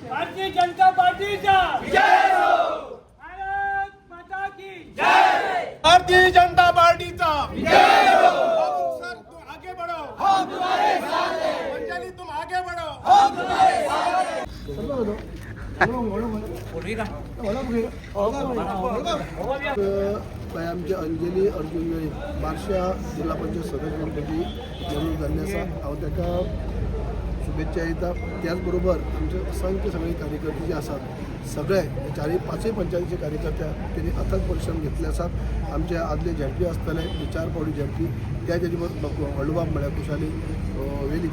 भारतीय जनता पार्टीचा विजय हो. भारत माता की जय. भारतीय जनता पार्टीचा विजय हो. सर तुम आगे बढ़ो, हम तुम्हारे साथ हैं. अंजलि तुम आगे बढ़ो. हम तुम्हारे साथ हैं. आमचे अंजली अर्जुन वेळी बार्शा जिल्हा पंचायत सदस्यपदी निवडून जाल्ले आसा. हांव ताका शुभेच्छा दिता. त्याचबरोबर आमचे असंख्य सगळे कार्यकर्ते जे आसात सगळे चारय पांचय पंचायतीचे कार्यकर्ते त्यांनी अथक परिश्रम घेतले आसात. आमचे आदले झेडपी आसतले 4 फावटी झेडपी तेजे बरोबर व्हडलोबाब म्हळ्यार कुशाली वेली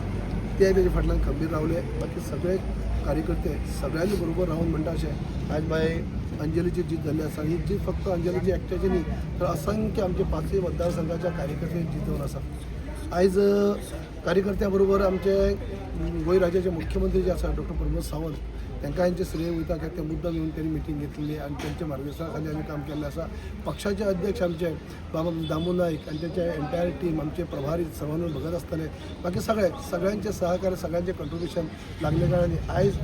तेजे फाटल्यान खंबीर रावले. बाकी सगळे कार्यकर्ते सगळ्यांनी बरोबर राहून म्हणटा अशें आयज बाय अंजलीची जीत जाल्ली आसा. ही जीत फक्त अंजलीची एकट्याची न्ही तर असंख्य आमचे 5 मतदारसंघाच्या कार्यकर्त्यांनी जितून आसा. आयज कार्यकर्त्या बरोबर आमचे गोंय राज्याचे मुख्यमंत्री जे आसा डॉक्टर प्रमोद सावंत तांकां हांचे श्रेय वयता कित्याक ते मुद्दम येवन त्यांनी मिटींग घेतलेली आनी त्यांच्या मार्गदर्शना खाली आमी काम केल्लें आसा. पक्षाचे अध्यक्ष आमचे बाबा दामू नायक आनी त्यांचे एंटायर टीम आमचे प्रभारी सर्वांनी भगत आसतले. बाकी सगळ्यांचे सहकार्य सगळ्यांचे कंट्रिब्युशन लागले कारणाने आयज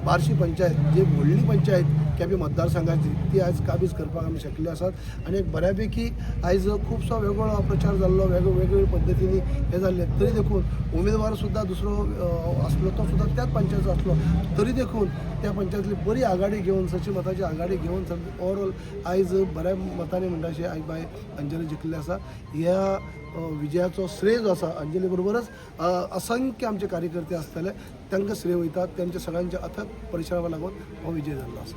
बार्शी पंचायत जी व्हडली पंचायत केपें मतदारसंघाची ती आयज काबीज करपाक आमी शकले आसात. आनी एक बऱ्यापैकी आयज खुबसो वेगळो प्रचार जाल्लो वेगवेगळ्या पद्दतींनी हे जाल्ले तरी देखून उमेदवार सुद्दां दुसरो आसलो तो सुद्दां त्याच पंचायतीचो आसलो तरी देखून त्या पंचायतीतली बरी आघाडी घेवन 600 मतांची आघाडी घेवन ओवरऑल आयज बऱ्या मतांनी म्हणटा अशें आयज बाय अंजली जिखली आसा. ह्या विजयाचो श्रेय जो आसा अंजली बरोबरच असंख्य आमचे कार्यकर्ते आसतले तांकां श्रेय वयता. त्यांच्या सगळ्यांच्या अथक परिश्रमाक लागून हो विजय जाल्लो आसा.